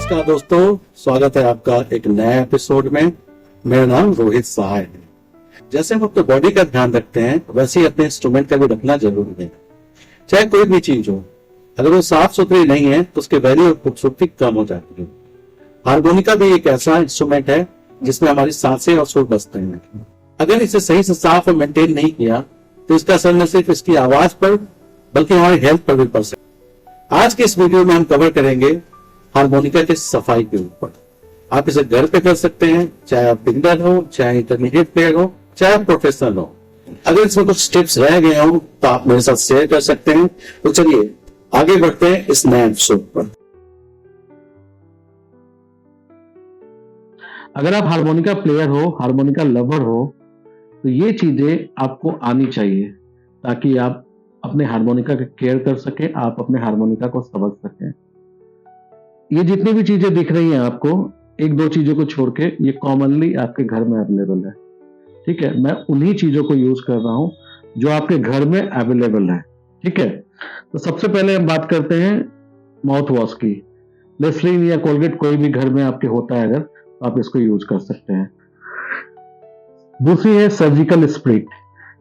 नमस्कार दोस्तों, स्वागत है आपका एक नए एपिसोड में। मेरा नाम रोहित सहाय है। जैसे हम अपने बॉडी का ध्यान रखते हैं वैसे ही अपने इंस्ट्रूमेंट का भी रखना जरूरी है। चाहे कोई भी चीज हो, अगर वो साफ सुथरी नहीं है तो उसकी वैल्यू और खूबसूरती कम हो जाती है। हारमोनिका भी एक ऐसा इंस्ट्रूमेंट है जिसमें हमारी सांसें और सुर बसते हैं। अगर इसे सही से साफ और मेंटेन नहीं किया तो इसका असर न सिर्फ इसकी आवाज पर बल्कि हमारी हेल्थ पर भी पड़ सकता है। आज के इस वीडियो में हम कवर करेंगे हारमोनिका के सफाई के ऊपर। आप इसे घर पे कर सकते हैं, चाहे आप बिगिनर हो, चाहे इंटरमीडिएट प्लेयर हो, चाहे आप प्रोफेशनल हो। अगर इसमें कुछ टिप्स रह गए हो तो आप मेरे साथ शेयर कर सकते हैं। तो चलिए आगे बढ़ते हैं इस नए एपिसोड पर। अगर आप हारमोनिका प्लेयर हो, हारमोनिका लवर हो, तो ये चीजें आपको आनी चाहिए ताकि आप अपने हारमोनिका का केयर कर सकें, आप अपने हारमोनिका को समझ सकें। ये जितनी भी चीजें दिख रही हैं आपको, एक दो चीजों को छोड़ के ये कॉमनली आपके घर में अवेलेबल है। ठीक है, मैं उन्हीं चीजों को यूज कर रहा हूं जो आपके घर में अवेलेबल है। ठीक है, तो सबसे पहले हम बात करते हैं माउथ वॉश की। लिस्ट्रीन या कोलगेट कोई भी घर में आपके होता है अगर, तो आप इसको यूज कर सकते हैं। दूसरी है सर्जिकल स्प्रिट।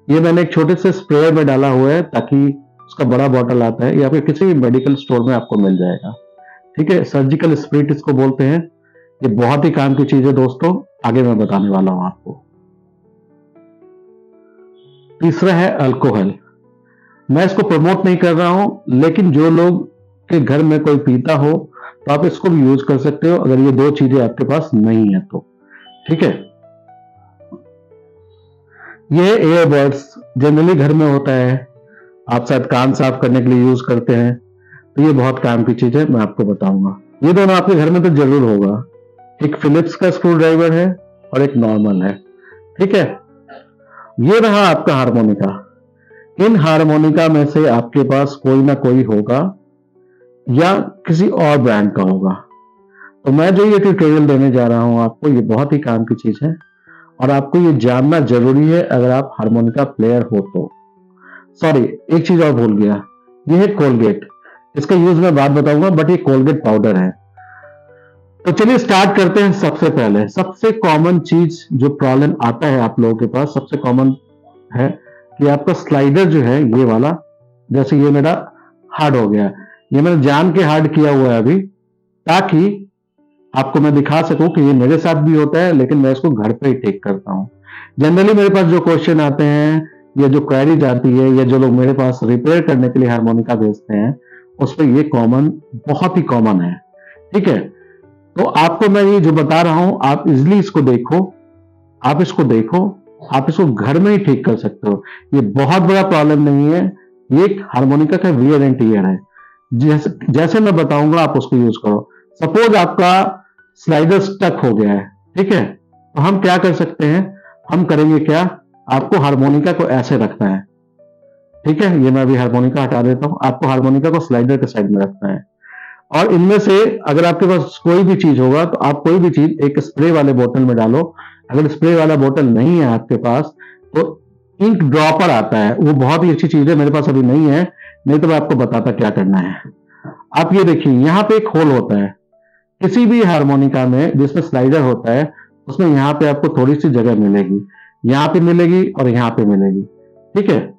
ये मैंने एक छोटे से स्प्रेयर में डाला हुआ है ताकि उसका बड़ा बॉटल आता है, ये आपके किसी भी मेडिकल स्टोर में आपको मिल जाएगा। ठीक है, सर्जिकल स्प्रिट इसको बोलते हैं। ये बहुत ही काम की चीज है दोस्तों, आगे मैं बताने वाला हूं आपको। तीसरा है अल्कोहल। मैं इसको प्रमोट नहीं कर रहा हूं, लेकिन जो लोग के घर में कोई पीता हो तो आप इसको भी यूज कर सकते हो अगर ये दो चीजें आपके पास नहीं है तो। ठीक है, ये एयरबड्स जनरली घर में होता है, आप शायद कान साफ करने के लिए यूज करते हैं, तो ये बहुत काम की चीज है, मैं आपको बताऊंगा। ये दोनों आपके घर में तो जरूर होगा। एक फिलिप्स का स्क्रू ड्राइवर है और एक नॉर्मल है। ठीक है, ये रहा आपका हारमोनिका। इन हारमोनिका में से आपके पास कोई ना कोई होगा या किसी और ब्रांड का होगा। तो मैं जो ये ट्यूटोरियल देने जा रहा हूं आपको, ये बहुत ही काम की चीज है और आपको ये जानना जरूरी है अगर आप हारमोनिका प्लेयर हो तो। सॉरी, एक चीज और भूल गया, ये है कोलगेट। इसका यूज मैं बाद बताऊंगा, बट ये कोलगेट पाउडर है। तो चलिए स्टार्ट करते हैं। सबसे पहले सबसे कॉमन चीज जो प्रॉब्लम आता है आप लोगों के पास, सबसे कॉमन है कि आपका स्लाइडर जो है ये वाला, जैसे ये मेरा हार्ड हो गया, ये मैंने जान के हार्ड किया हुआ है अभी, ताकि आपको मैं दिखा सकूं कि ये मेरे साथ भी होता है, लेकिन मैं इसको घर पे ही टेक करता हूं। जनरली मेरे पास जो क्वेश्चन आते हैं या जो क्वेरीज आती है या जो लोग मेरे पास रिपेयर करने के लिए हारमोनिका भेजते हैं, उस पर ये कॉमन, बहुत ही कॉमन है। ठीक है, तो आपको मैं ये जो बता रहा हूं, आप इजिली इसको देखो, आप इसको देखो, आप इसको घर में ही ठीक कर सकते हो। ये बहुत बड़ा प्रॉब्लम नहीं है, ये एक हारमोनिका का वियर एंड टियर है। जैसे मैं बताऊंगा आप उसको यूज करो। सपोज आपका स्लाइडर स्टक हो गया है, ठीक है, तो हम क्या कर सकते हैं, हम करेंगे क्या, आपको हारमोनिका को ऐसे रखना है। ठीक है, ये मैं अभी हारमोनिका हटा देता हूं, आपको हारमोनिका को स्लाइडर के साइड में रखना है। और इनमें से अगर आपके पास कोई भी चीज होगा तो आप कोई भी चीज एक स्प्रे वाले बोतल में डालो। अगर स्प्रे वाला बोतल नहीं है आपके पास तो इंक ड्रॉपर आता है, वो बहुत ही अच्छी चीज है, मेरे पास अभी नहीं है, नहीं तो मैं आपको बताता क्या करना है। आप ये देखिए, यहाँ पे एक होल होता है किसी भी हारमोनिका में जिसमें स्लाइडर होता है, उसमें यहाँ पे आपको थोड़ी सी जगह मिलेगी, यहाँ पे मिलेगी और यहाँ पे मिलेगी। ठीक है,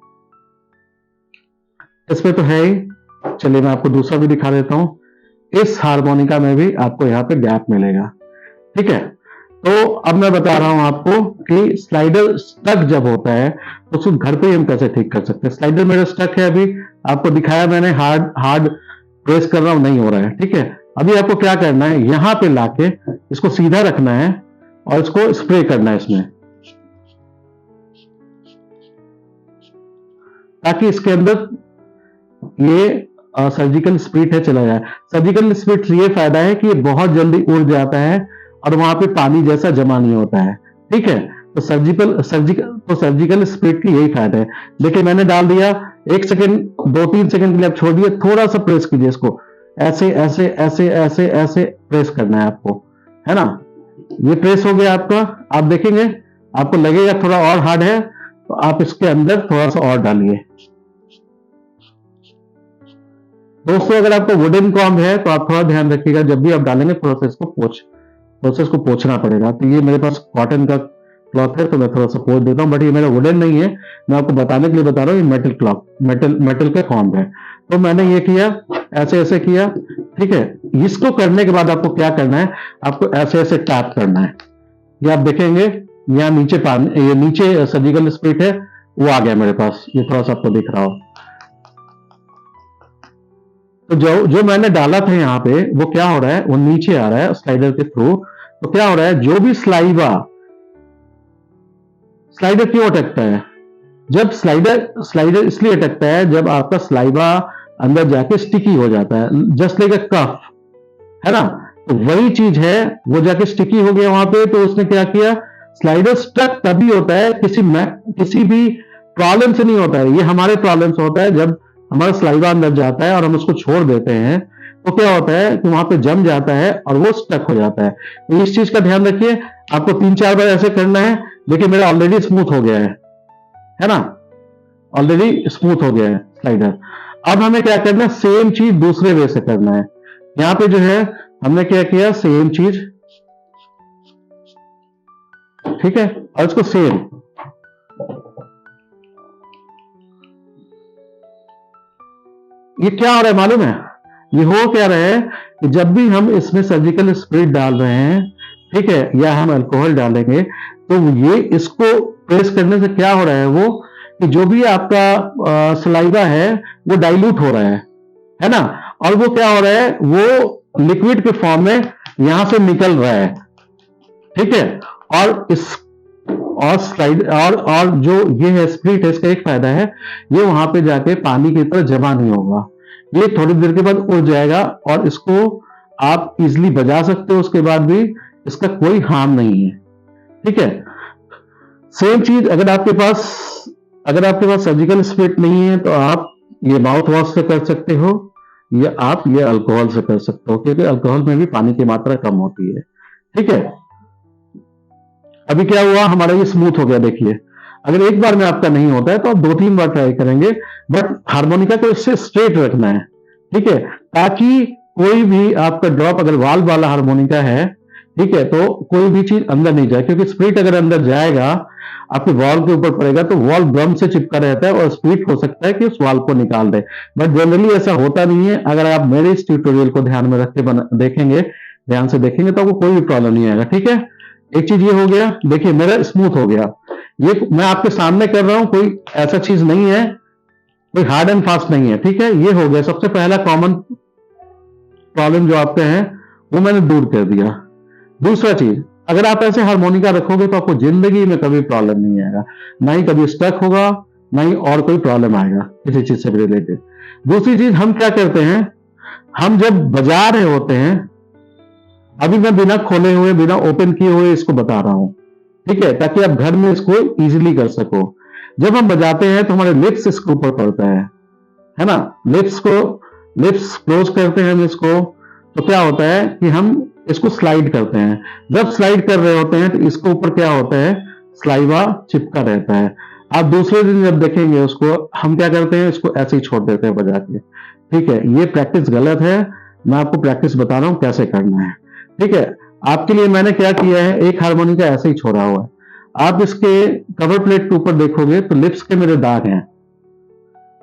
इसमें तो है ही। चलिए मैं आपको दूसरा भी दिखा देता हूं। इस हारमोनिका में भी आपको यहाँ पे गैप मिलेगा। ठीक है, तो अब मैं बता रहा हूं आपको कि स्लाइडर स्टक जब होता है तो उसको घर पे ही हम कैसे ठीक कर सकते हैं। स्लाइडर मेरा स्टक है, अभी आपको दिखाया मैंने, हार्ड हार्ड प्रेस कर रहा हूं, नहीं हो रहा है। ठीक है, अभी आपको क्या करना है, यहां पे लाके इसको सीधा रखना है और इसको स्प्रे करना है इसमें, ताकि इसके अंदर ये सर्जिकल स्प्रिट है चला जाए। सर्जिकल स्प्रिट से ये फायदा है कि ये बहुत जल्दी उड़ जाता है और वहां पे पानी जैसा जमा नहीं होता है। ठीक है, तो सर्जिकल स्प्रिट की यही फायदा है। देखिए मैंने डाल दिया, 1 सेकेंड 2-3 सेकेंड के लिए आप छोड़ दिए, थोड़ा सा प्रेस कीजिए इसको, ऐसे ऐसे ऐसे ऐसे ऐसे प्रेस करना है आपको, है ना। ये प्रेस हो गया आपका। आप देखेंगे आपको लगेगा थोड़ा और हार्ड है, तो आप इसके अंदर थोड़ा सा और डालिए। दोस्तों अगर आपको वुडन कॉम्ब है तो आप थोड़ा ध्यान रखिएगा, जब भी आप डालेंगे प्रोसेस को पोंछना पड़ेगा। तो ये मेरे पास कॉटन का क्लॉथ है तो मैं थोड़ा सा पोंछ देता हूँ, बट ये मेरा वुडन नहीं है, मैं आपको बताने के लिए बता रहा हूँ, ये मेटल क्लॉथ, मेटल का कॉम्ब है। तो मैंने ये किया, ऐसे ऐसे किया, ठीक है। इसको करने के बाद आपको क्या करना है, आपको ऐसे ऐसे टैप करना है। ये आप देखेंगे यहाँ नीचे पानी, ये नीचे सर्जिकल स्प्रिट है, वो आ गया मेरे पास, ये थोड़ा सा आपको दिख रहा हो। तो जो मैंने डाला था यहाँ पे वो क्या हो रहा है, वो नीचे आ रहा है स्लाइडर के थ्रू। तो क्या हो रहा है, जो भी स्लाइडर क्यों अटकता है, जब स्लाइडर इसलिए अटकता है जब आपका स्लाइवा अंदर जाके स्टिकी हो जाता है, जस्ट लाइक अ कफ, है ना। तो वही चीज है, वो जाके स्टिकी हो गया वहां पे, तो उसने क्या किया, स्लाइडर स्टक तभी होता है, किसी भी प्रॉब्लम से नहीं होता है, ये हमारे प्रॉब्लम से होता है। जब हमारा स्लाइवा अंदर जाता है और हम उसको छोड़ देते हैं तो क्या होता है कि वहां पे जम जाता है और वो स्टक हो जाता है। तो इस चीज का ध्यान रखिए, आपको 3-4 बार ऐसे करना है। देखिए मेरा ऑलरेडी स्मूथ हो गया है ना, ऑलरेडी स्मूथ हो गया है स्लाइडर। अब हमें क्या करना है, सेम चीज दूसरे वे से करना है। यहां पे जो है हमने क्या किया, सेम चीज, ठीक है, और इसको सेम, ये क्या हो रहा है मालूम है, ये हो क्या रहा है कि जब भी हम इसमें सर्जिकल स्प्रिट डाल रहे हैं, ठीक है, या हम अल्कोहल डालेंगे, तो ये इसको प्रेस करने से क्या हो रहा है, वो कि जो भी आपका सलाइवा है वो डाइल्यूट हो रहा है ना, और वो क्या हो रहा है, वो लिक्विड के फॉर्म में यहां से निकल रहा है, ठीक है। और इस और स्लाइड और जो ये है स्प्रिट है, इसका एक फायदा है, ये वहां पे जाके पानी की तरह जमा नहीं होगा, ये थोड़ी देर के बाद उड़ जाएगा और इसको आप इजिली बजा सकते हो, उसके बाद भी इसका कोई हार्म नहीं है, ठीक है। सेम चीज अगर आपके पास सर्जिकल स्प्रिट नहीं है तो आप ये माउथ वॉश से कर सकते हो, या आप ये अल्कोहल से कर सकते हो, क्योंकि अल्कोहल में भी पानी की मात्रा कम होती है, ठीक है। अभी क्या हुआ, हमारा ये स्मूथ हो गया। देखिए अगर एक बार में आपका नहीं होता है तो आप 2-3 बार ट्राई करेंगे, बट हार्मोनिका को इससे स्ट्रेट रखना है, ठीक है, ताकि कोई भी आपका ड्रॉप, अगर वाल्व वाला हार्मोनिका है, ठीक है, तो कोई भी चीज अंदर नहीं जाए, क्योंकि स्प्रिट अगर अंदर जाएगा आपके वॉल्व के ऊपर पड़ेगा तो वॉल्व ड्रम से चिपका रहता है और स्प्रिट हो सकता है कि उस वाल्व को निकाल दे, बट जनरली ऐसा होता नहीं है। अगर आप मेरे इस ट्यूटोरियल को ध्यान में रख के देखेंगे, ध्यान से देखेंगे तो आपको कोई भी प्रॉब्लम नहीं आएगा, ठीक है। एक चीज ये हो गया, देखिए मेरा स्मूथ हो गया, ये मैं आपके सामने कर रहा हूं, कोई ऐसा चीज नहीं है, कोई हार्ड एंड फास्ट नहीं है, ठीक है। ये हो गया सबसे पहला कॉमन प्रॉब्लम जो आपके हैं वो मैंने दूर कर दिया। दूसरा चीज, अगर आप ऐसे हार्मोनिका रखोगे तो आपको जिंदगी में कभी प्रॉब्लम नहीं आएगा, ना ही कभी स्टक होगा, ना ही और कोई प्रॉब्लम आएगा किसी चीज से रिलेटेड। दूसरी चीज, हम क्या करते हैं, हम जब बजा रहे होते हैं, अभी मैं बिना खोले हुए, बिना ओपन किए हुए इसको बता रहा हूं, ठीक है, ताकि आप घर में इसको इजीली कर सको। जब हम बजाते हैं तो हमारे लिप्स इसके ऊपर पड़ता है ना, लिप्स क्लोज करते हैं हम इसको, तो क्या होता है कि हम इसको स्लाइड करते हैं। जब स्लाइड कर रहे होते हैं तो इसके ऊपर क्या होता है, स्लाइवा चिपका रहता है। आप दूसरे दिन जब देखेंगे उसको, हम क्या करते हैं, इसको ऐसे ही छोड़ देते हैं बजा के, ठीक है। ये प्रैक्टिस गलत है, मैं आपको प्रैक्टिस बता रहा हूं कैसे करना है, ठीक है। आपके लिए मैंने क्या किया है, एक हार्मोनिका ऐसे ही छोड़ा हुआ है, आप इसके कवर प्लेट के ऊपर देखोगे तो लिप्स के मेरे दाग हैं,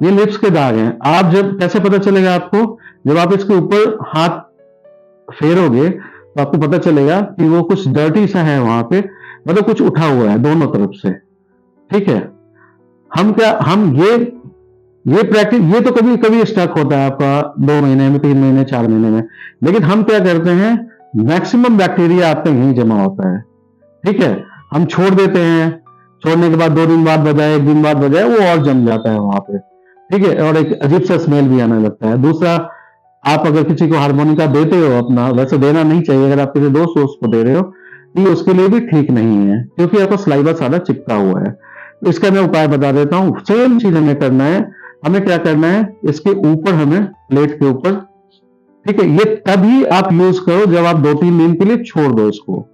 ये लिप्स के दाग हैं। आप जब, कैसे पता चलेगा आपको, जब आप इसके ऊपर हाथ फेरोगे तो आपको पता चलेगा कि वो कुछ डर्टी सा है वहां पे, मतलब कुछ उठा हुआ है दोनों तरफ से, ठीक है। हम ये प्रैक्टिस, ये तो कभी कभी स्टक होता है आपका 2 महीने में, 3 महीने, 4 महीने में, लेकिन हम क्या करते हैं, मैक्सिमम बैक्टीरिया आपका यहीं जमा होता है, ठीक है। हम छोड़ देते हैं, छोड़ने के बाद 2 दिन बाद बजाए, 1 दिन बाद बजाए, वो और जम जाता है वहां पे, ठीक है, और एक अजीब सा स्मेल भी आने लगता है। दूसरा, आप अगर किसी को हार्मोनिका देते हो अपना, वैसे देना नहीं चाहिए, अगर आप किसी दोस्त को दे रहे हो तो ये उसके लिए भी ठीक नहीं है, क्योंकि आपका स्लाइवा सारा चिपका हुआ है। इसका मैं उपाय बता देता हूं, सेम चीज हमें करना है। हमें क्या करना है, इसके ऊपर, हमें प्लेट के ऊपर, ठीक है, ये तभी आप यूज करो जब आप 2-3 दिन के लिए छोड़ दो इसको।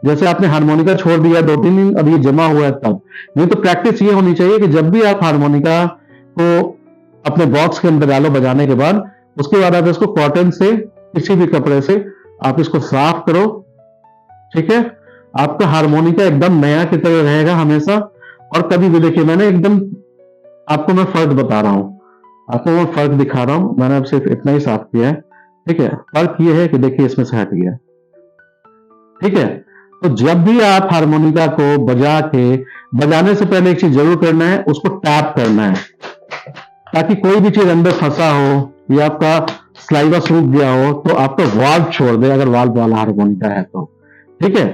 जैसे आपने हार्मोनिका छोड़ दिया 2-3 दिन, अब ये जमा हुआ है तब। नहीं तो प्रैक्टिस ये होनी चाहिए कि जब भी आप हार्मोनिका को अपने बॉक्स के अंदर डालो बजाने के बाद, उसके बाद आप इसको कॉटन से, किसी भी कपड़े से आप इसको साफ करो, ठीक है। आपका हारमोनिका एकदम नया की तरह रहेगा हमेशा। और कभी भी देखिए, मैंने एकदम आपको मैं फर्क बता रहा हूं, आपको मैं फर्क दिखा रहा हूं, मैंने अब सिर्फ इतना ही साफ किया है, ठीक है। फर्क ये है कि देखिए इसमें से हट गया, ठीक है। तो जब भी आप हारमोनिका को बजाने से पहले एक चीज जरूर करना है, उसको टैप करना है, ताकि कोई भी चीज अंदर फंसा हो या आपका स्लाइवा सूख गया हो तो आपका वाल्व छोड़ दे, अगर वाल्व वाला हारमोनिका है तो, ठीक है।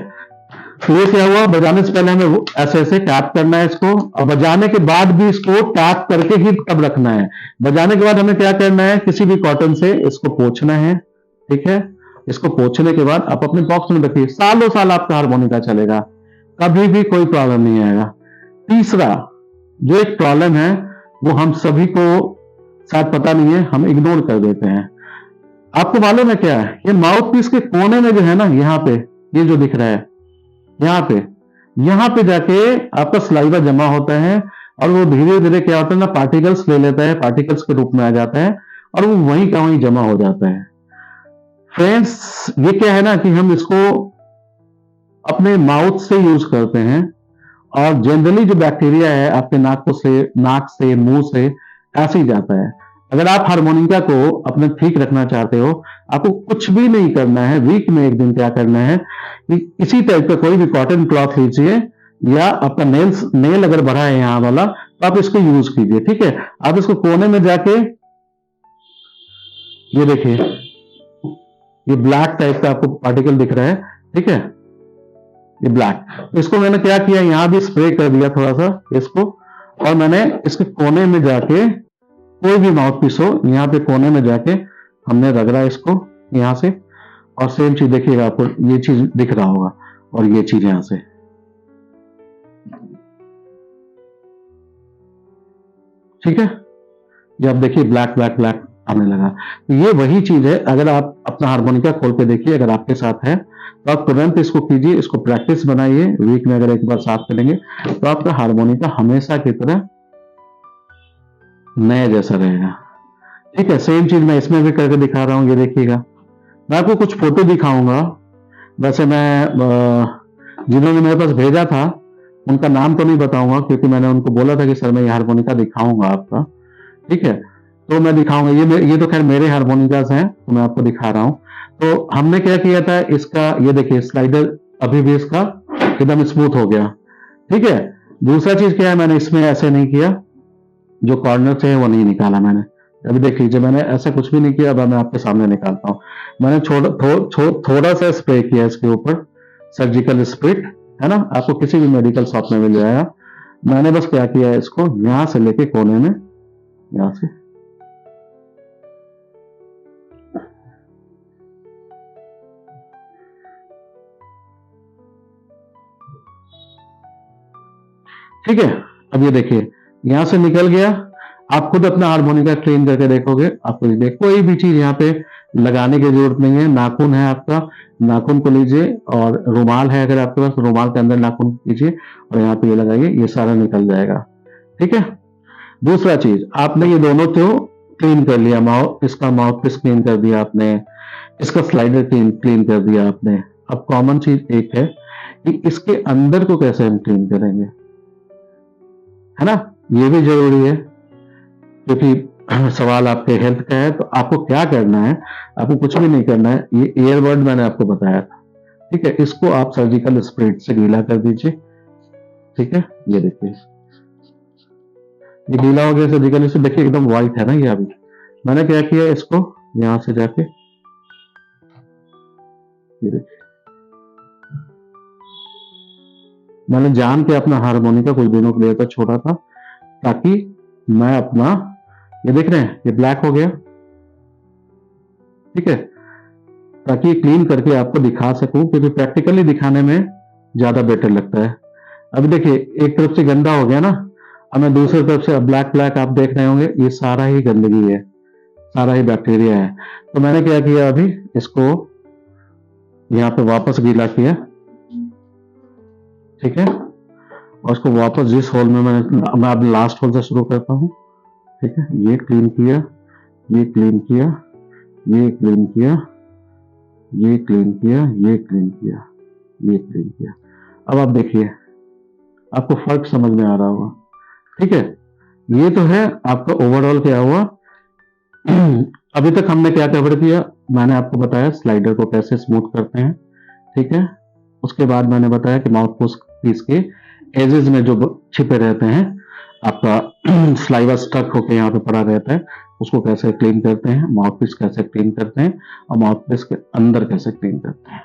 तो ये क्या हुआ, बजाने से पहले हमें ऐसे ऐसे टैप करना है इसको, और बजाने के बाद भी इसको टैप करके ही तब रखना है। बजाने के बाद हमें क्या करना है, किसी भी कॉटन से इसको पोंछना है, ठीक है। इसको पोंछने के बाद आप अपने बॉक्स में रखिए, सालों साल आपका हारमोनिका चलेगा, कभी भी कोई प्रॉब्लम नहीं आएगा। तीसरा जो एक प्रॉब्लम है वो हम सभी को शायद पता नहीं है, हम इग्नोर कर देते हैं। आपको मालूम है क्या है, ये माउथ पीस के कोने में जो है ना, यहाँ पे ये जो दिख रहा है, यहाँ पे जाके आपका सलाइवा जमा होता है, और वो धीरे धीरे क्या होता है ना, पार्टिकल्स ले लेता है, पार्टिकल्स के रूप में आ जाता है, और वो वहीं का वहीं जमा हो जाता है। फ्रेंड्स, ये क्या है ना कि हम इसको अपने माउथ से यूज करते हैं, और जनरली जो बैक्टीरिया है आपके नाक से मुंह से ऐसे ही जाता है। अगर आप हारमोनिका को अपने ठीक रखना चाहते हो, आपको कुछ भी नहीं करना है, वीक में एक दिन क्या करना है कि इसी टाइप का कोई भी कॉटन क्लॉथ लीजिए, या आपका नेल अगर बड़ा है यहाँ वाला तो आप इसको यूज कीजिए, ठीक है। आप इसको कोने में जाके, ये देखिए ये ब्लैक टाइप का आपको पार्टिकल दिख रहा है, ठीक है, ये ब्लैक। इसको मैंने क्या किया, यहां भी स्प्रे कर दिया थोड़ा सा इसको, और मैंने इसके कोने में जाके, कोई भी माउथ पीस हो, यहाँ पे कोने में जाके हमने रगड़ा इसको यहां से, और सेम चीज देखिएगा, आपको ये चीज दिख रहा होगा, और ये चीज यहां से, ठीक है। ये आप देखिए ब्लैक ब्लैक ब्लैक आने लगा। तो ये वही चीज है, अगर आप अपना हारमोनिका खोल के देखिए, अगर आपके साथ है तो आप तुरंत इसको कीजिए, इसको प्रैक्टिस बनाइए, वीक में अगर एक बार साफ करेंगे तो आपका हारमोनिका हमेशा की तरह नए जैसा रहेगा, ठीक है। सेम चीज मैं इसमें भी करके दिखा रहा हूं, ये देखिएगा। मैं आपको कुछ फोटो दिखाऊंगा, वैसे मैं जिन्होंने मेरे पास भेजा था उनका नाम तो नहीं बताऊंगा, क्योंकि मैंने उनको बोला था कि सर मैं ये हारमोनिका दिखाऊंगा आपका, ठीक है। तो मैं दिखाऊंगा, ये तो खैर मेरे हारमोनिकास हैं, तो मैं आपको दिखा रहा हूं। तो हमने क्या किया था, इसका ये देखिए स्लाइडर अभी भी इसका एकदम स्मूथ हो गया, ठीक है। दूसरा चीज क्या है, मैंने इसमें ऐसे नहीं किया, जो कॉर्नर थे वो नहीं निकाला मैंने। अभी देख लीजिए, मैंने ऐसा कुछ भी नहीं किया, अब मैं आपके सामने निकालता हूँ। मैंने थोड़ा सा स्प्रे किया इसके ऊपर, सर्जिकल स्प्रिट है ना, आपको किसी भी मेडिकल शॉप में मिल जाएगा। मैंने बस क्या किया है, इसको यहां से लेके कोने में, यहां से, ठीक है। अब ये देखिए यहां से निकल गया। आप खुद अपना हारमोनिका क्लीन करके देखोगे, आपको कोई भी चीज यहाँ पे लगाने की जरूरत नहीं है। नाखून है आपका, नाखून को लीजिए, और रुमाल है अगर आपके पास, रुमाल के अंदर नाखून कीजिए और यहाँ पे ये लगाइए, ये सारा निकल जाएगा, ठीक है। दूसरा चीज, आपने ये दोनों तो क्लीन कर लिया, इसका माउथ पीस क्लीन कर दिया आपने, इसका स्लाइडर क्लीन कर दिया आपने। अब कॉमन चीज एक है कि इसके अंदर को कैसे हम क्लीन करेंगे, है ना, ये भी जरूरी है, क्योंकि सवाल आपके हेल्थ का है। तो आपको क्या करना है, आपको कुछ भी नहीं करना है, ये ईयरबड मैंने आपको बताया था, ठीक है। इसको आप सर्जिकल स्प्रिट से गीला कर दीजिए, ठीक है। ये देखिए ये गीला हो गया सर्जिकल से, देखिए एकदम व्हाइट है ना ये। अभी मैंने क्या किया, इसको यहां से जाके, ये देखिए मैंने जान के अपना हारमोनिका कुछ दिनों के लिए तो छोड़ा था, ताकि मैं अपना, ये देख रहे हैं ये ब्लैक हो गया, ठीक है, ताकि ये क्लीन करके आपको दिखा सकूं, क्योंकि प्रैक्टिकली दिखाने में ज्यादा बेटर लगता है। अभी देखिए एक तरफ से गंदा हो गया ना, अब मैं दूसरी तरफ से ब्लैक ब्लैक आप देख रहे होंगे, ये सारा ही गंदगी है, सारा ही बैक्टीरिया है। तो मैंने क्या किया, अभी इसको यहाँ पे वापस गीला किया, ठीक है, और उसको वापस जिस होल में मैं अब लास्ट होल से शुरू करता हूँ, ठीक है। ये क्लीन किया, ये क्लीन किया, ये क्लीन किया, ये क्लीन किया, ये क्लीन किया, ये क्लीन किया। अब आप देखिए, आपको फर्क समझ में आ रहा होगा। ठीक है, ये तो है आपका ओवरऑल क्या हुआ। अभी तक हमने क्या कवर किया, मैंने आपको बताया स्लाइडर को कैसे स्मूथ करते हैं। ठीक है, उसके बाद मैंने बताया कि माउथ पीस के एजेस में जो छिपे रहते हैं, आपका स्लाइवा स्टक होकर यहाँ पे पड़ा रहता है, उसको कैसे क्लीन करते हैं, माउथ पीस कैसे क्लीन करते हैं, और माउथ पीस के अंदर कैसे क्लीन करते हैं।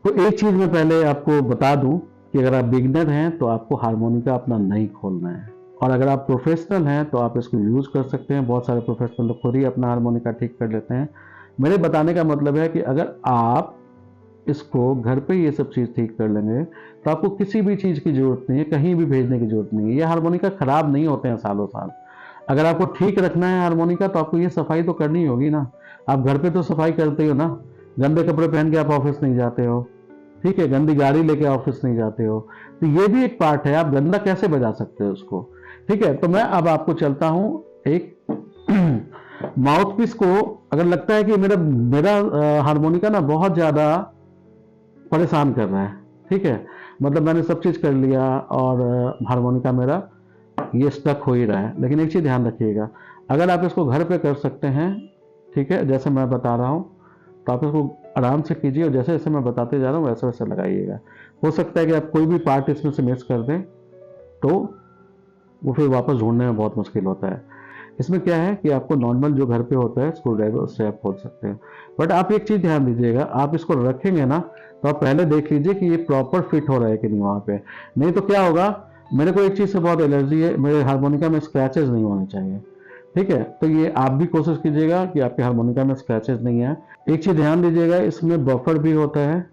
तो एक चीज मैं पहले आपको बता दूं कि अगर आप बिगनर हैं तो आपको हारमोनिका अपना नहीं खोलना है, और अगर आप प्रोफेशनल हैं तो आप इसको यूज कर सकते हैं। बहुत सारे प्रोफेशनल लोग खुद ही अपना हारमोनिका ठीक कर लेते हैं। मेरे बताने का मतलब है कि अगर आप इसको घर पे ये सब चीज ठीक कर लेंगे तो आपको किसी भी चीज की जरूरत नहीं है, कहीं भी भेजने की जरूरत नहीं है। ये हारमोनिका खराब नहीं होते हैं सालों साल। अगर आपको ठीक रखना है हारमोनिका तो आपको ये सफाई तो करनी होगी ना। आप घर पे तो सफाई करते हो ना, गंदे कपड़े पहन के आप ऑफिस नहीं जाते हो, ठीक है, गंदी गाड़ी लेके ऑफिस नहीं जाते हो, तो ये भी एक पार्ट है। आप गंदा कैसे बजा सकते हो उसको। ठीक है, तो मैं अब आपको चलता हूं एक माउथ पीस को। अगर लगता है कि मेरा मेरा हारमोनिका ना बहुत ज्यादा परेशान कर रहा है, ठीक है, मतलब मैंने सब चीज कर लिया और हारमोनिका मेरा ये स्टक हो ही रहा है, लेकिन एक चीज ध्यान रखिएगा, अगर आप इसको घर पे कर सकते हैं, ठीक है, जैसे मैं बता रहा हूं, तो आप इसको आराम से कीजिए और जैसे जैसे मैं बताते जा रहा हूँ वैसे वैसे लगाइएगा। हो सकता है कि आप कोई भी पार्ट इसमें से मिस कर दें तो वो फिर वापस ढूंढने में बहुत मुश्किल होता है। इसमें क्या है कि आपको नॉर्मल जो घर पे होता है स्क्रू ड्राइवर, उससे आप खोल सकते हैं। बट आप एक चीज ध्यान दीजिएगा, आप इसको रखेंगे ना तो आप पहले देख लीजिए कि ये प्रॉपर फिट हो रहा है कि नहीं वहां पे। नहीं तो क्या होगा, मेरे को एक चीज से बहुत एलर्जी है, मेरे हारमोनिका में स्क्रैचेस नहीं होने चाहिए। ठीक है, तो ये आप भी कोशिश कीजिएगा कि आपके हारमोनिका में स्क्रैचेस नहीं है। एक चीज ध्यान दीजिएगा, इसमें बफर भी होता है।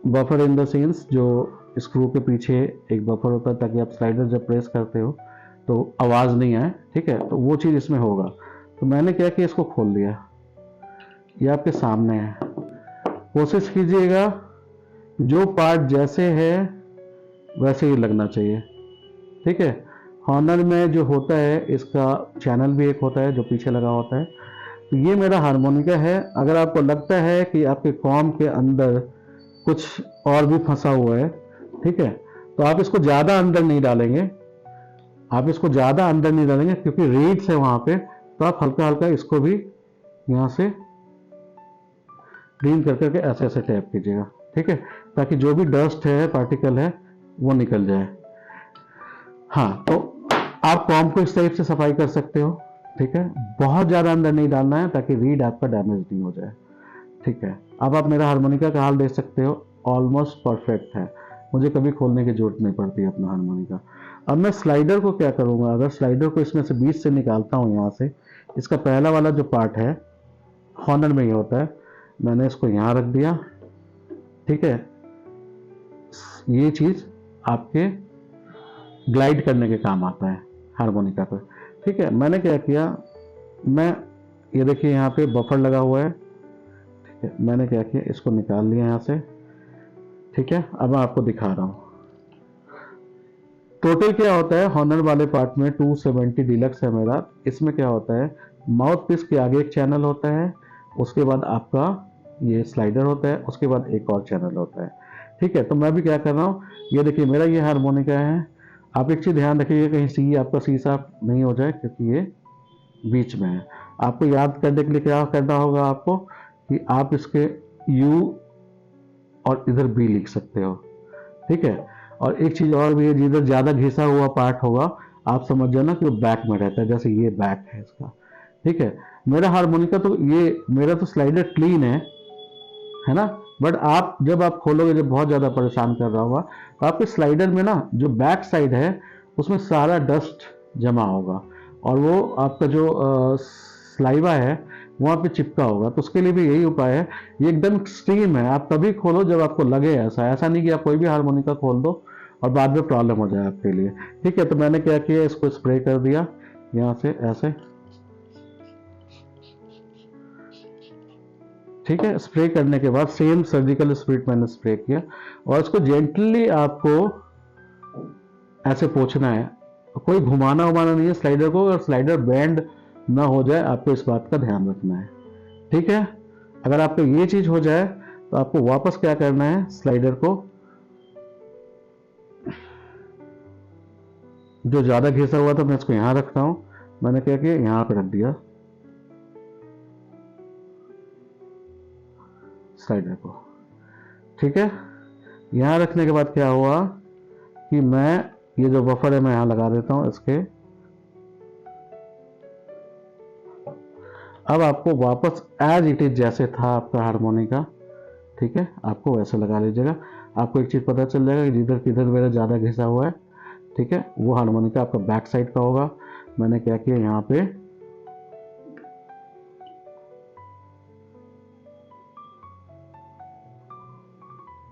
बफर इन द सेंस जो स्क्रू के पीछे एक बफर होता है ताकि आप स्लाइडर जब प्रेस करते हो तो आवाज नहीं आए। ठीक है, तो वो चीज इसमें होगा। तो मैंने क्या किया, इसको खोल दिया, ये आपके सामने है। कोशिश कीजिएगा जो पार्ट जैसे है वैसे ही लगना चाहिए। ठीक है, हॉर्नर में जो होता है इसका चैनल भी एक होता है जो पीछे लगा होता है। तो ये मेरा हारमोनिका है। अगर आपको लगता है कि आपके कॉम के अंदर कुछ और भी फंसा हुआ है, ठीक है, तो आप इसको ज्यादा अंदर नहीं डालेंगे, आप इसको ज्यादा अंदर नहीं डालेंगे क्योंकि रीड्स है वहां पे। तो आप हल्का हल्का इसको भी यहां से क्लीन कर करके ऐसे ऐसे टैप कीजिएगा, ठीक है, ताकि जो भी डस्ट है, पार्टिकल है, वो निकल जाए। हाँ, तो आप कॉम को इस टाइप से सफाई कर सकते हो। ठीक है, बहुत ज्यादा अंदर नहीं डालना है ताकि रीड आपका डैमेज नहीं हो जाए। ठीक है, अब आप मेरा हारमोनिका का हाल देख सकते हो, ऑलमोस्ट परफेक्ट है, मुझे कभी खोलने की जरूरत नहीं पड़ती अपना हारमोनिका। अब मैं स्लाइडर को क्या करूंगा, अगर स्लाइडर को इसमें से बीच से निकालता हूं, यहाँ से इसका पहला वाला जो पार्ट है हॉर्नर में ही होता है, मैंने इसको यहाँ रख दिया। ठीक है, ये चीज आपके ग्लाइड करने के काम आता है हारमोनिका पर। ठीक है, मैंने क्या किया, मैं ये देखिए यहाँ पे बफर लगा हुआ है। ठीक है, मैंने क्या किया, इसको निकाल लिया यहाँ से। ठीक है, अब मैं आपको दिखा रहा हूँ टोटल क्या होता है। हॉर्नर वाले पार्ट में 270 डिलक्स है मेरा। इसमें क्या होता है, माउथ पीस के आगे एक चैनल होता है, उसके बाद आपका ये स्लाइडर होता है, उसके बाद एक और चैनल होता है। ठीक है, तो मैं भी क्या कर रहा हूँ, ये देखिए मेरा ये हारमोनिका है। आप एक चीज ध्यान रखिएगा कहीं सी आपका सी साफ नहीं हो जाए क्योंकि ये बीच में है। आपको याद करने के लिए क्या करना होगा आपको, कि आप इसके यू और इधर बी लिख सकते हो। ठीक है, और एक चीज और भी है, जिधर ज्यादा घिसा हुआ पार्ट होगा आप समझ जाना कि वो बैक में रहता है, जैसे ये बैक है इसका। ठीक है, मेरा हारमोनिका तो ये मेरा तो स्लाइडर क्लीन है ना, बट आप जब आप खोलोगे, जब बहुत ज्यादा परेशान कर रहा होगा, तो आपके स्लाइडर में ना जो बैक साइड है उसमें सारा डस्ट जमा होगा और वो आपका जो स्लाइवा है वहां पे चिपका होगा। तो उसके लिए भी यही उपाय है, ये एकदम एक्सट्रीम है, आप तभी खोलो जब आपको लगे ऐसा नहीं कि आप कोई भी हारमोनिका खोल दो और बाद में प्रॉब्लम हो जाए आपके लिए। ठीक है, तो मैंने क्या किया, इसको स्प्रे कर दिया यहाँ से ऐसे। ठीक है, स्प्रे करने के बाद सेम सर्जिकल स्प्रिट मैंने स्प्रे किया और इसको जेंटली आपको ऐसे पोंछना है, कोई घुमाना नहीं है स्लाइडर को। अगर स्लाइडर बैंड ना हो जाए, आपको इस बात का ध्यान रखना है। ठीक है, अगर आपको ये चीज हो जाए तो आपको वापस क्या करना है, स्लाइडर को जो ज्यादा घिसा हुआ था मैं इसको यहां रखता हूं, मैंने क्या किया यहां पे रख दिया स्लाइडर को। ठीक है, यहां रखने के बाद क्या हुआ कि मैं ये जो बफर है मैं यहां लगा देता हूं इसके। अब आपको वापस एज इट इज जैसे था आपका हारमोनिका, ठीक है, आपको वैसे लगा लीजिएगा। आपको एक चीज पता चल जाएगा कि जिधर किधर मेरा ज्यादा घिसा हुआ है, ठीक है, वो हारमोनिका आपका बैक साइड का होगा। मैंने क्या किया यहाँ पे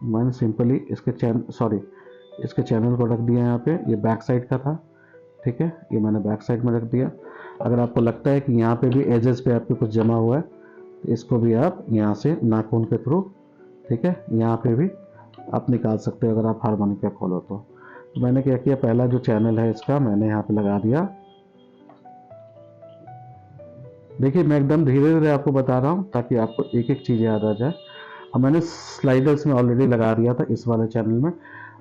मैंने सिंपली इसके चैनल को रख दिया यहाँ पे, ये बैक साइड का था, ठीक है, ये मैंने बैक साइड में रख दिया। अगर आपको लगता है कि यहाँ पे भी एजेस पे आपके कुछ जमा हुआ है तो इसको भी आप यहाँ से नाखून के थ्रू, ठीक है, यहाँ पे भी आप निकाल सकते हो अगर आप हारमोनिका खोलो तो। मैंने क्या किया, पहला जो चैनल है इसका मैंने यहाँ पे लगा दिया। देखिए मैं एकदम धीरे धीरे आपको बता रहा हूँ ताकि आपको एक एक चीज़ याद आ जाए। अब मैंने स्लाइडर्स में ऑलरेडी लगा दिया था इस वाले चैनल में,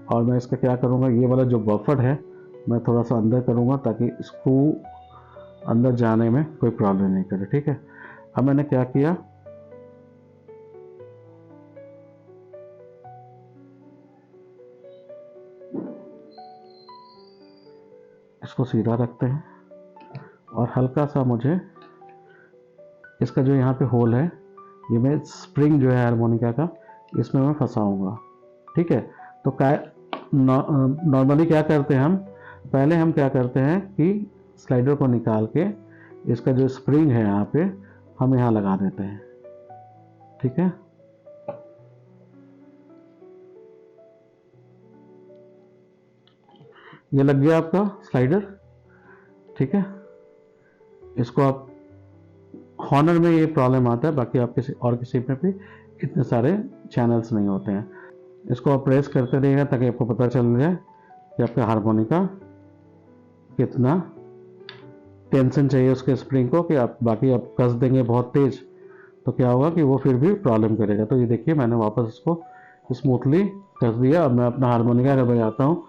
और मैं इसका क्या करूँगा, ये वाला जो बफर है मैं थोड़ा सा अंदर करूँगा ताकि स्क्रू अंदर जाने में कोई प्रॉब्लम नहीं करे। ठीक है, अब मैंने क्या किया, इसको सीधा रखते हैं और हल्का सा मुझे इसका जो यहाँ पे होल है, ये मैं स्प्रिंग जो है हारमोनिका का इसमें मैं फंसाऊंगा। ठीक है, तो नॉर्मली क्या करते हैं हम, पहले हम क्या करते हैं कि स्लाइडर को निकाल के इसका जो स्प्रिंग है यहाँ पे हम यहाँ लगा देते हैं। ठीक है, ये लग गया आपका स्लाइडर। ठीक है, इसको आप हॉनर में ये प्रॉब्लम आता है, बाकी आप किसी में भी इतने सारे चैनल्स नहीं होते हैं। इसको आप प्रेस करते रहिएगा ताकि आपको पता चल जाए कि आपका हारमोनिका कितना टेंशन चाहिए उसके स्प्रिंग को, कि आप बाकी आप कस देंगे बहुत तेज तो क्या होगा कि वो फिर भी प्रॉब्लम करेगा। तो ये देखिए मैंने वापस इसको स्मूथली कस दिया। अब मैं अपना हारमोनिका अगर बजाता हूँ,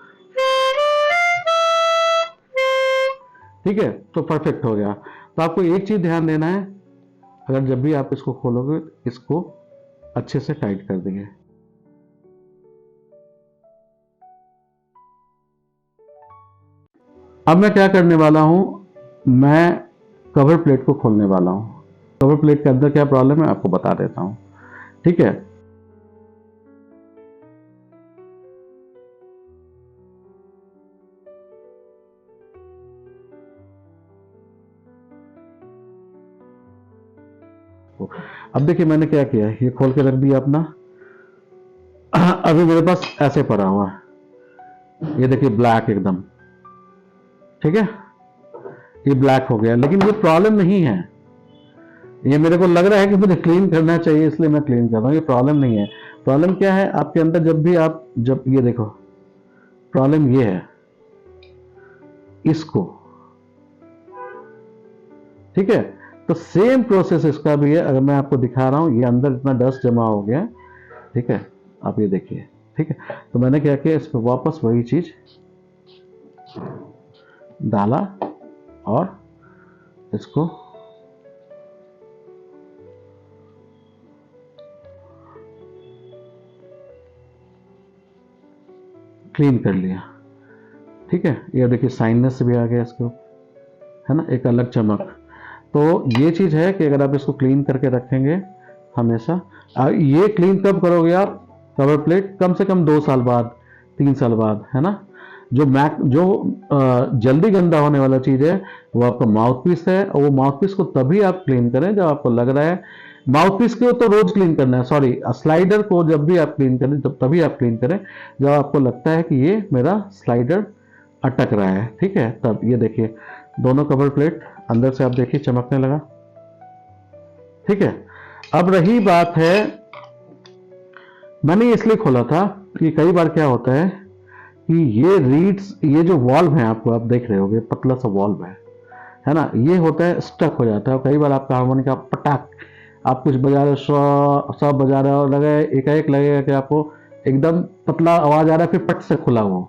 ठीक है, तो परफेक्ट हो गया। तो आपको एक चीज ध्यान देना है, अगर जब भी आप इसको खोलोगे इसको अच्छे से टाइट कर देंगे। अब मैं क्या करने वाला हूं, मैं कवर प्लेट को खोलने वाला हूं। कवर प्लेट के अंदर क्या प्रॉब्लम है आपको बता देता हूं। ठीक है, अब देखिए मैंने क्या किया, ये खोल के रख दिया अपना। अभी मेरे पास ऐसे पड़ा हुआ है, ये देखिए ब्लैक एकदम, ठीक है, ये ब्लैक हो गया, लेकिन ये प्रॉब्लम नहीं है। ये मेरे को लग रहा है कि मुझे क्लीन करना चाहिए इसलिए मैं क्लीन कर रहा हूं, ये प्रॉब्लम नहीं है। प्रॉब्लम क्या है आपके अंदर, जब ये देखो, प्रॉब्लम ये है इसको, ठीक है। तो सेम प्रोसेस इसका भी है। अगर मैं आपको दिखा रहा हूं, ये अंदर इतना डस्ट जमा हो गया, ठीक है, आप ये देखिए, ठीक है। तो मैंने क्या किया, इस पर वापस वही चीज डाला और इसको क्लीन कर लिया। ठीक है, ये देखिए साइनस भी आ गया इसको, है ना, एक अलग चमक। तो ये चीज है कि अगर आप इसको क्लीन करके रखेंगे हमेशा, ये क्लीन कब करोगे आप, कवर प्लेट कम से कम 2 साल बाद, 3 साल बाद, है ना। जो जल्दी गंदा होने वाला चीज है वो आपका माउथ पीस है, और वो माउथ पीस को तभी आप क्लीन करें जब आपको लग रहा है, माउथ पीस को तो रोज क्लीन करना है, सॉरी, स्लाइडर को जब भी आप क्लीन करें तभी आप क्लीन करें जब आपको लगता है कि ये मेरा स्लाइडर अटक रहा है। ठीक है, तब ये देखिए दोनों कवर प्लेट अंदर से आप देखिए चमकने लगा। ठीक है, अब रही बात है, मैंने इसलिए खोला था कि कई बार क्या होता है कि ये रीड्स, ये जो वॉल्व है आपको आप देख रहे होगे, पतला सा वॉल्व है, है ना, ये होता है स्टक हो जाता है। कई बार आपका हारमोनिका पटाक, आप कुछ बजा रहे हो, सब बजा रहे हो और लगे एकाएक लगेगा कि आपको एकदम पतला आवाज आ रहा है फिर पट से खुला हुआ।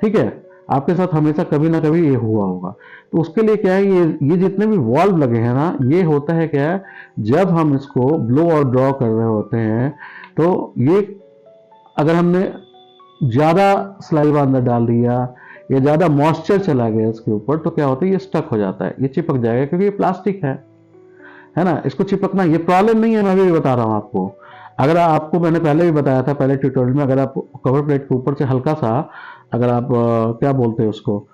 ठीक है, आपके साथ हमेशा कभी ना कभी ये हुआ होगा। तो उसके लिए क्या है, ये जितने भी वॉल्व लगे हैं ना, ये होता है क्या है, जब हम इसको ब्लो और ड्रॉ कर रहे होते हैं तो ये अगर हमने ज्यादा सलाइवा अंदर डाल दिया या ज्यादा मॉइस्चर चला गया इसके ऊपर तो क्या होता है, ये स्टक हो जाता है, ये चिपक जाएगा क्योंकि ये प्लास्टिक है ना, इसको चिपकना ये प्रॉब्लम नहीं है। मैं भी बता रहा हूं आपको, अगर आपको मैंने पहले भी बताया था पहले ट्यूटोरियल में, अगर आप कवर प्लेट के ऊपर से हल्का सा अगर आप क्या बोलते हैं उसको,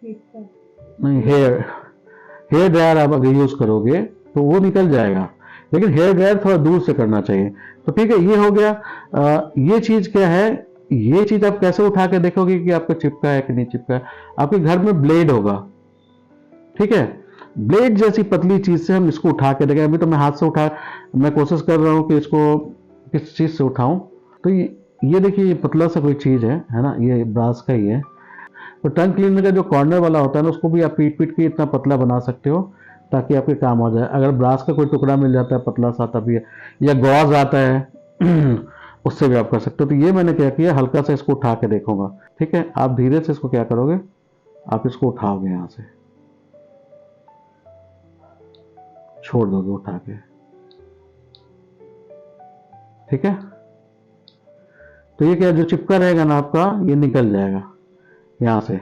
नहीं, हेयर ड्रायर आप अगर यूज करोगे तो वो निकल जाएगा, लेकिन हेयर ड्रायर थोड़ा दूर से करना चाहिए। तो ठीक है, ये हो गया। ये चीज क्या है, ये चीज आप कैसे उठा के देखोगे कि आपको चिपका है कि नहीं चिपका है। आपके घर में ब्लेड होगा, ठीक है, ब्लेड जैसी पतली चीज से हम इसको उठा के देखें। अभी तो मैं हाथ से उठा, मैं कोशिश कर रहा हूं कि इसको किस चीज से उठाऊं। तो ये देखिए, ये पतला सा कोई चीज है ना, ये ब्रास का ही है। तो टंग क्लीनर का जो कॉर्नर वाला होता है ना, उसको भी आप पीट पीट के इतना पतला बना सकते हो ताकि आपके काम हो जाए। अगर ब्रास का कोई टुकड़ा मिल जाता है पतला सा तभी है, या गॉज आता है उससे भी आप कर सकते हो। तो ये मैंने क्या किया, हल्का सा इसको उठा के देखूंगा। ठीक है, आप धीरे से इसको क्या करोगे, आप इसको उठाओगे, यहां से छोड़ दोगे उठा के। ठीक है, तो ये क्या, जो चिपका रहेगा ना आपका, ये निकल जाएगा यहां से।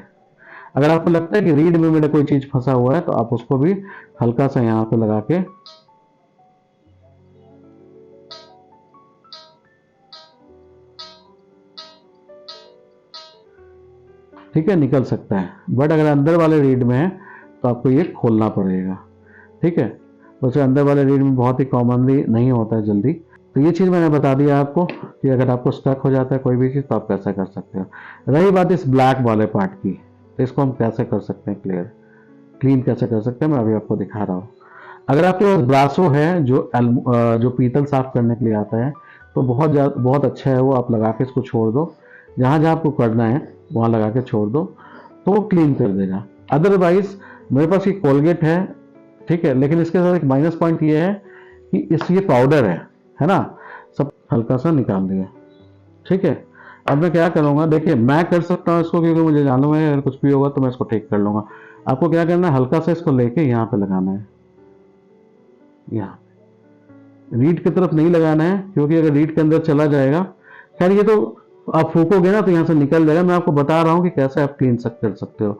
अगर आपको लगता है कि रीड में मेरा कोई चीज फंसा हुआ है तो आप उसको भी हल्का सा यहां पे लगा के, ठीक है, निकल सकता है। बट अगर अंदर वाले रीड में है तो आपको ये खोलना पड़ेगा। ठीक है, वैसे अंदर वाले रीड में बहुत ही कॉमनली नहीं होता है जल्दी। तो ये चीज़ मैंने बता दिया आपको कि अगर आपको स्टक हो जाता है कोई भी चीज़ तो आप कैसे कर सकते हो। रही बात इस ब्लैक वाले पार्ट की, तो इसको हम कैसे कर सकते हैं क्लीन कैसे कर सकते हैं, मैं अभी आपको दिखा रहा हूँ। अगर आपके पास ब्रासो है जो पीतल साफ करने के लिए आता है तो बहुत अच्छा है वो, आप लगा के इसको छोड़ दो, जहाँ जहाँ आपको करना है वहाँ लगा के छोड़ दो तो वो क्लीन कर देगा। अदरवाइज मेरे पास ये कोलगेट है, ठीक है, लेकिन इसके साथ एक माइनस पॉइंट ये है कि ये पाउडर है ना, सब हल्का सा निकाल दिया। ठीक है, अब मैं क्या करूंगा, देखिए मैं कर सकता हूँ इसको क्योंकि मुझे मालूम है अगर कुछ भी होगा तो मैं इसको ठीक कर लूंगा। आपको क्या करना है, हल्का सा इसको लेके यहाँ पे लगाना है, यहाँ रीड की तरफ नहीं लगाना है क्योंकि अगर रीड के अंदर चला जाएगा, खैर ये तो आप फूकोगे ना तो यहाँ से निकल जाएगा। मैं आपको बता रहा हूँ कि कैसे आप क्लीन कर सकते हो।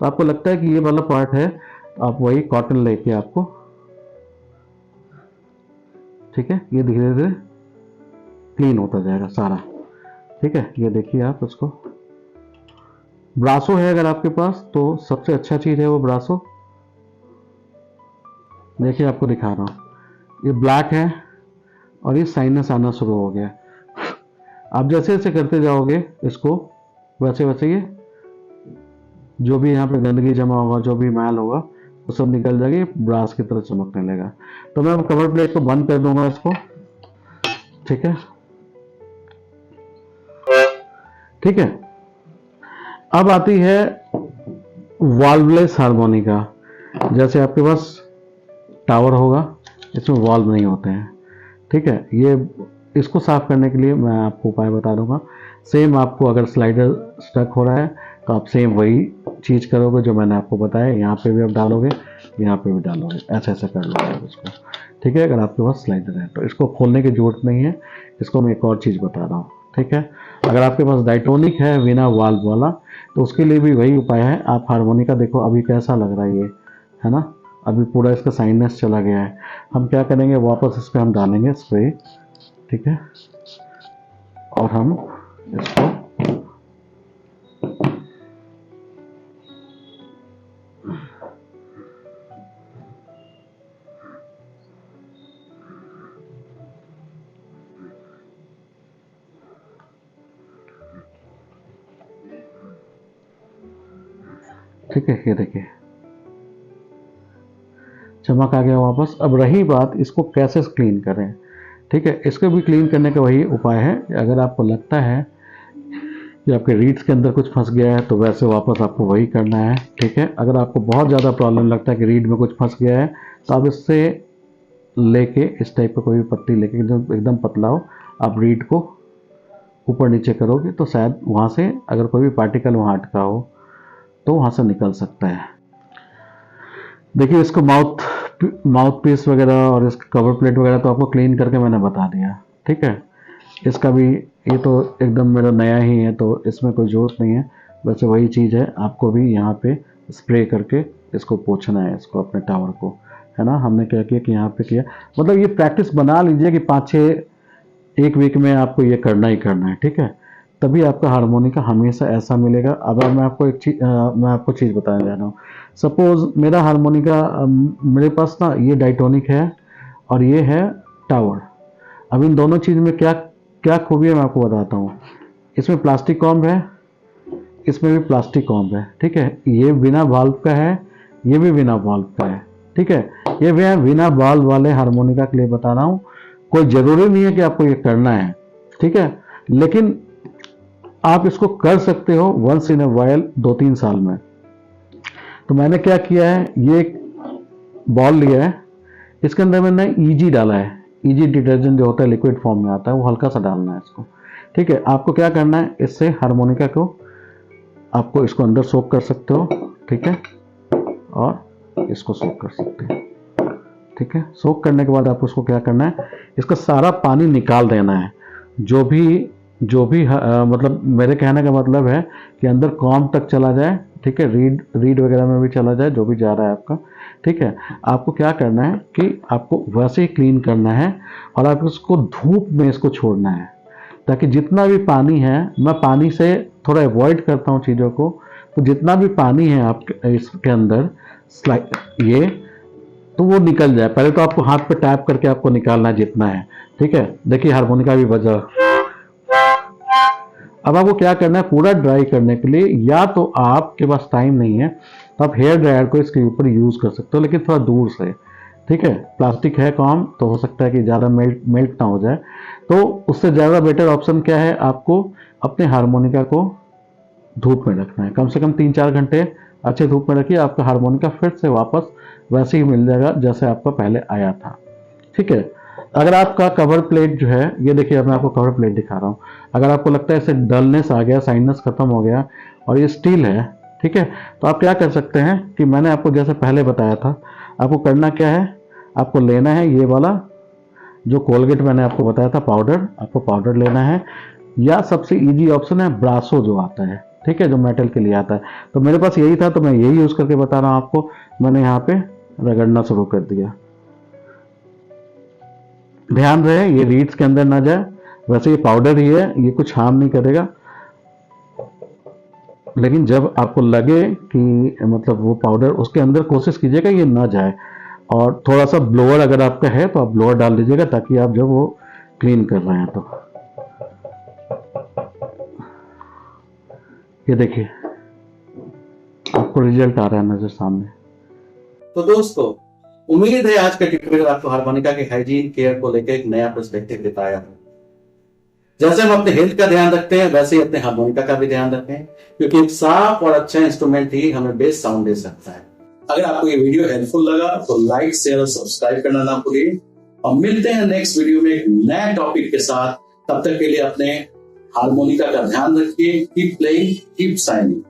तो आपको लगता है कि ये वाला पार्ट है, आप वही कॉटन लेके आपको, ठीक है, ये धीरे धीरे क्लीन होता जाएगा सारा। ठीक है, ये देखिए आप इसको, ब्रासो है अगर आपके पास तो सबसे अच्छा चीज है वो ब्रासो। देखिए आपको दिखा रहा हूँ, ये ब्लैक है और ये साइनस आना शुरू हो गया। आप जैसे जैसे करते जाओगे इसको वैसे वैसे ये जो भी यहाँ पे गंदगी जमा होगा, जो भी मैल होगा वो सब निकल जाएगी, ब्रास की तरह चमकने लगेगा। तो मैं अब कवर प्लेट को बंद कर दूंगा इसको। ठीक है, ठीक है, अब आती है वाल्वलेस हारमोनिका। जैसे आपके पास टावर होगा, इसमें वाल्व नहीं होते हैं। ठीक है, ये इसको साफ करने के लिए मैं आपको उपाय बता दूंगा। सेम आपको अगर स्लाइडर स्टक हो रहा है तो आप सेम वही चीज करोगे जो मैंने आपको बताया, यहाँ पे भी आप डालोगे, यहाँ पे भी डालोगे, ऐसे ऐसे कर लोगे आप इसको। ठीक है, अगर आपके पास स्लाइडर है तो इसको खोलने की जरूरत नहीं है। इसको मैं एक और चीज बता रहा हूँ। ठीक है, अगर आपके पास डायटोनिक है बिना वाल्व वाला तो उसके लिए भी वही उपाय है। आप हारमोनिका देखो अभी कैसा लग रहा है ये, है ना, अभी पूरा इसका साइनस चला गया है। हम क्या करेंगे, वापस इस पर हम डालेंगे स्प्रे। ठीक है, और हम इसको ठीक है, ये देखिए चमक आ गया वापस। अब रही बात इसको कैसे क्लीन करें। ठीक है, इसको भी क्लीन करने का वही उपाय है। अगर आपको लगता है कि आपके रीड्स के अंदर कुछ फंस गया है तो वैसे वापस आपको वही करना है, ठीक है। अगर आपको बहुत ज़्यादा प्रॉब्लम लगता है कि रीड में कुछ फंस गया है तो आप इससे लेके इस टाइप का कोई भी पट्टी लेके एकदम पतला हो, आप रीड को ऊपर नीचे करोगे तो शायद वहाँ से अगर कोई भी पार्टिकल वहाँ अटका हो तो वहाँ से निकल सकता है। देखिए इसको माउथ पीस वगैरह और इसका कवर प्लेट वगैरह तो आपको क्लीन करके मैंने बता दिया, ठीक है। इसका भी ये तो एकदम मेरा नया ही है तो इसमें कोई ज़रूरत नहीं है, वैसे वही चीज़ है। आपको भी यहाँ पे स्प्रे करके इसको पोंछना है, इसको अपने टावर को, है ना। हमने क्या किया कि यहाँ पे किया, मतलब ये प्रैक्टिस बना लीजिए कि 5-6 एक वीक में आपको ये करना ही करना है, ठीक है। तभी आपका हारमोनिका हमेशा ऐसा मिलेगा। अब मैं आपको चीज़ बताने जा रहा हूँ। सपोज मेरा हारमोनिका मेरे पास ना ये डायटोनिक है और ये है टावर। अब इन दोनों चीज़ में क्या क्या खूबी है मैं आपको बताता हूँ। इसमें प्लास्टिक कॉम्ब है, इसमें भी प्लास्टिक कॉम्ब है, ठीक है। ये बिना वाल्व का है, ये भी बिना वाल्व का है, ठीक है। ये मैं बिना वाल्व वाले हारमोनिका के लिए बता रहा हूँ। कोई ज़रूरी नहीं है कि आपको ये करना है, ठीक है, लेकिन आप इसको कर सकते हो वंस इन अ वाइल 2-3 साल में। तो मैंने क्या किया है, ये एक बॉल लिया है, इसके अंदर मैंने ईजी डाला है। ईजी डिटर्जेंट जो होता है लिक्विड फॉर्म में आता है, वो हल्का सा डालना है इसको, ठीक है। आपको क्या करना है, इससे हारमोनिका को आपको इसको अंदर सोक कर सकते हो, ठीक है, और इसको सोक कर सकते हैं, ठीक है। सोक करने के बाद आपको उसको क्या करना है, इसका सारा पानी निकाल देना है। जो भी मतलब मेरे कहने का मतलब है कि अंदर कॉम्ब तक चला जाए, ठीक है, रीड वगैरह में भी चला जाए, जो भी जा रहा है आपका, ठीक है। आपको क्या करना है कि आपको वैसे ही क्लीन करना है और आप इसको धूप में इसको छोड़ना है, ताकि जितना भी पानी है, मैं पानी से थोड़ा अवॉइड करता हूँ चीज़ों को, तो जितना भी पानी है आपके इसके अंदर ये तो वो निकल जाए। पहले तो आपको हाथ पे टैप करके आपको निकालना है जितना है, ठीक है। देखिए हारमोनिका भी बजा। अब आपको क्या करना है, पूरा ड्राई करने के लिए या तो आपके पास टाइम नहीं है तो आप हेयर ड्रायर को इसके ऊपर यूज़ कर सकते हो, लेकिन थोड़ा दूर से, ठीक है। प्लास्टिक है कॉम तो हो सकता है कि ज़्यादा मेल्ट ना हो जाए, तो उससे ज़्यादा बेटर ऑप्शन क्या है, आपको अपने हारमोनिका को धूप में रखना है। कम से कम 3-4 घंटे अच्छे धूप में रखिए, आपका हारमोनिका फिर से वापस वैसे ही मिल जाएगा जैसे आपका पहले आया था, ठीक है। अगर आपका कवर प्लेट जो है, ये देखिए मैं आपको कवर प्लेट दिखा रहा हूँ, अगर आपको लगता है इसे डलनेस आ गया, साइनस खत्म हो गया और ये स्टील है, ठीक है, तो आप क्या कर सकते हैं कि मैंने आपको जैसे पहले बताया था, आपको करना क्या है, आपको लेना है ये वाला जो कोलगेट मैंने आपको बताया था पाउडर, आपको पाउडर लेना है, या सबसे इजी ऑप्शन है ब्रासो जो आता है, ठीक है, जो मेटल के लिए आता है। तो मेरे पास यही था तो मैं यही यूज़ करके बता रहा हूँ आपको। मैंने यहाँ पे रगड़ना शुरू कर दिया। ध्यान रहे ये रीड्स के अंदर ना जाए, वैसे ये पाउडर ही है, ये कुछ हार्म नहीं करेगा, लेकिन जब आपको लगे कि मतलब वो पाउडर उसके अंदर, कोशिश कीजिएगा ये ना जाए। और थोड़ा सा ब्लोअर अगर आपका है तो आप ब्लोअर डाल दीजिएगा, ताकि आप जब वो क्लीन कर रहे हैं तो ये देखिए आपको रिजल्ट आ रहा है नजर सामने। तो दोस्तों, उम्मीद है आज का ट्यूटोरियल आपको हारमोनिका के हाइजीन केयर को लेकर एक नया पर्सपेक्टिव बताया है। जैसे हम अपने हेल्थ का ध्यान रखते हैं, वैसे ही अपने हारमोनिका का भी ध्यान रखें, क्योंकि एक साफ और अच्छा इंस्ट्रूमेंट ही हमें बेस्ट साउंड दे सकता है। अगर आपको ये वीडियो हेल्पफुल लगा तो लाइक, शेयर और सब्सक्राइब करना ना भूलिए, और मिलते हैं नेक्स्ट वीडियो में एक नए टॉपिक के साथ। तब तक के लिए अपने हारमोनिका का ध्यान रखिए। Keep playing, keep shining.